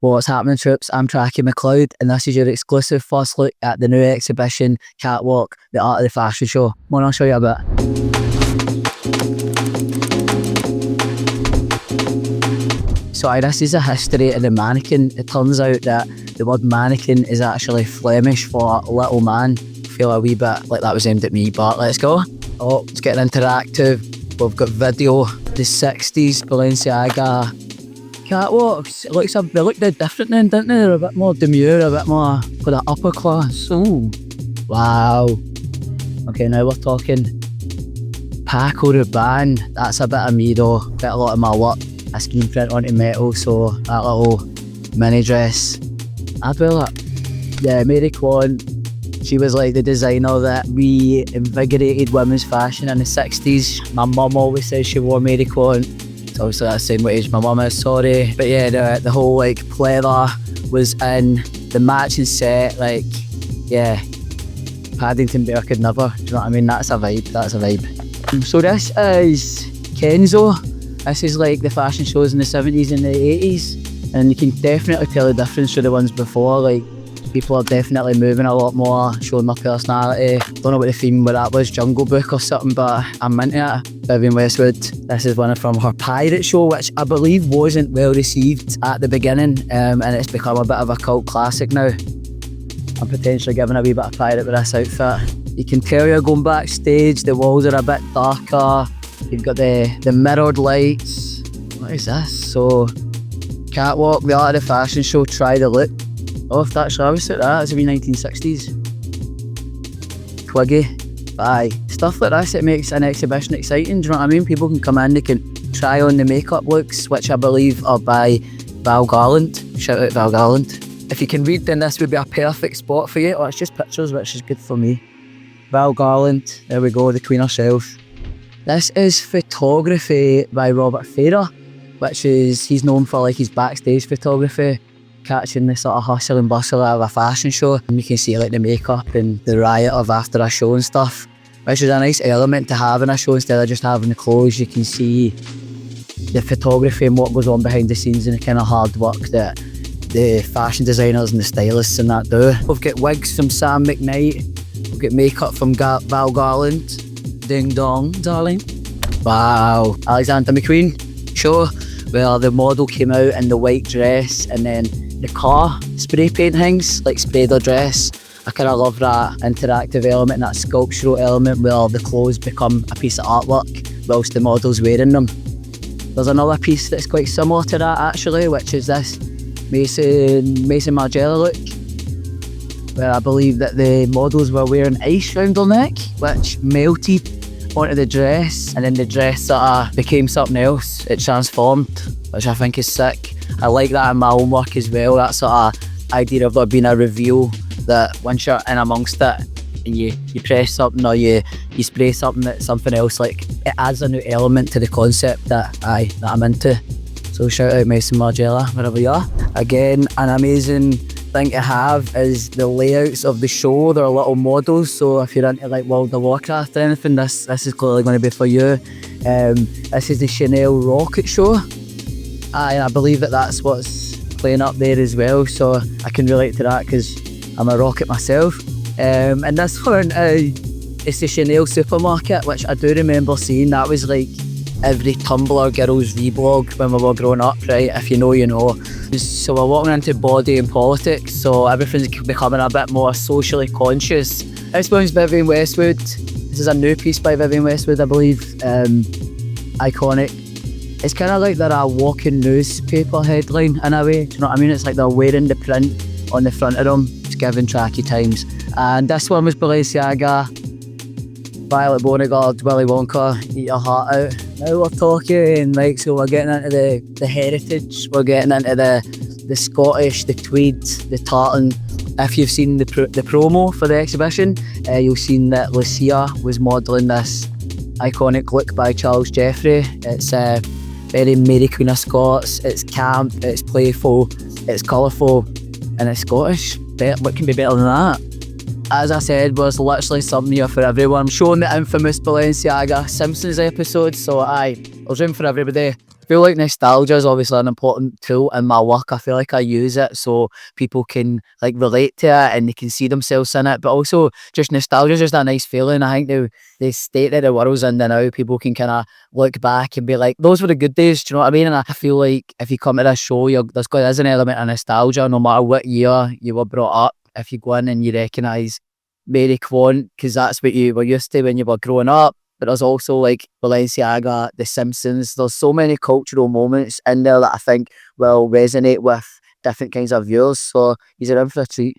What's happening, troops? I'm Trackie McLeod, and this is your exclusive first look at the new exhibition, Catwalk, the Art of the Fashion Show. Come on, I'll show you a bit. So this is a history of the mannequin. It turns out that the word mannequin is actually Flemish for little man. I feel a wee bit like that was aimed at me, but let's go. Oh, it's getting interactive. We've got video, the 60s Balenciaga catwalks. They look dead different then, didn't they? They're a bit more demure, a bit more for the upper class. Ooh. Wow. Okay, now we're talking Paco Rabanne. That's a bit of me though, quite a lot of my work. A screen print onto metal, so that little mini dress, I'd wear that. Yeah, Mary Quant, she was like the designer that reinvigorated women's fashion in the 60s. My mum always says she wore Mary Quant. So obviously that's the same age my mum is, sorry. But yeah, the whole like pleather was in, the matching set, like, yeah. Paddington Bear could never, do you know what I mean? That's a vibe. So this is Kenzo. This is like the fashion shows in the 70s and the 80s. And you can definitely tell the difference to the ones before. Like, people are definitely moving a lot more, showing their personality. Don't know what the theme with that was, Jungle Book or something, but I'm into it. Vivienne Westwood. This is one from her pirate show, which I believe wasn't well received at the beginning, and it's become a bit of a cult classic now. I'm potentially giving a wee bit of pirate with this outfit. You can tell you're going backstage, the walls are a bit darker. You've got the mirrored lights. What is this? So, Catwalk, the Art of the Fashion Show, try the look. Oh, if that's obviously that, it's a wee 1960s. Twiggy. Aye. Stuff like this, it makes an exhibition exciting, do you know what I mean? People can come in, they can try on the makeup looks, which I believe are by Val Garland. Shout out Val Garland. If you can read, then this would be a perfect spot for you. Oh, it's just pictures, which is good for me. Val Garland, there we go, the Queen herself. This is photography by Robert Farrer, which is, he's known for like his backstage photography, catching the sort of hustle and bustle out of a fashion show. And you can see like the makeup and the riot of after a show and stuff, which is a nice element to have in a show instead of just having the clothes. You can see the photography and what goes on behind the scenes and the kind of hard work that the fashion designers and the stylists and that do. We've got wigs from Sam McKnight, we've got makeup from Val Garland. Ding dong, darling. Wow. Alexander McQueen show where the model came out in the white dress and then the car spray paint things, like sprayed their dress. I kind of love that interactive element, that sculptural element where the clothes become a piece of artwork whilst the model's wearing them. There's another piece that's quite similar to that actually, which is this Mason Margiela look, where I believe that the models were wearing ice round their neck, which melted onto the dress, and then the dress sort of became something else. It transformed, which I think is sick. I like that in my own work as well, that sort of idea of there being a reveal, that once you're in amongst it and you press something or you spray something that's something else, like it adds a new element to the concept that I'm into. So shout out Mason Margiela, wherever you are. Again, an amazing thing to have is the layouts of the show. They're little models, so if you're into like World of Warcraft or anything, this is clearly going to be for you. This is the Chanel Rocket Show. And I believe that's what's playing up there as well, so I can relate to that because I'm a rocket myself. And this one, it's the Chanel supermarket, which I do remember seeing. That was like every Tumblr girl's vlog when we were growing up, right? If you know, you know. So we're walking into body and politics, so everything's becoming a bit more socially conscious. This one's Vivienne Westwood. This is a new piece by Vivienne Westwood, I believe. Iconic. It's kind of like they're a walking newspaper headline in a way, do you know what I mean? It's like they're wearing the print on the front of them. It's giving Trackie times. And this one was Balenciaga, Violet Beauregard, Willy Wonka, Eat Your Heart Out. Now we're talking, like, so we're getting into the heritage, we're getting into the Scottish, the tweed, the tartan. If you've seen the promo for the exhibition, you'll seen that Lucia was modelling this iconic look by Charles Jeffrey. It's very Mary Queen of Scots, it's camp, it's playful, it's colourful, and it's Scottish. What can be better than that? As I said, there's literally something here for everyone. I'm showing the infamous Balenciaga Simpsons episode, so there's room for everybody. feel like nostalgia is obviously an important tool in my work. I feel like I use it so people can like relate to it and they can see themselves in it. But also just nostalgia is just a nice feeling. I think the state that the world's in now, people can kind of look back and be like, those were the good days. Do you know what I mean? And I feel like if you come to this show, there's an element of nostalgia no matter what year you were brought up. If you go in and you recognise Mary Quant, because that's what you were used to when you were growing up. But there's also like Balenciaga, The Simpsons. There's so many cultural moments in there that I think will resonate with different kinds of viewers. So you're in for a treat.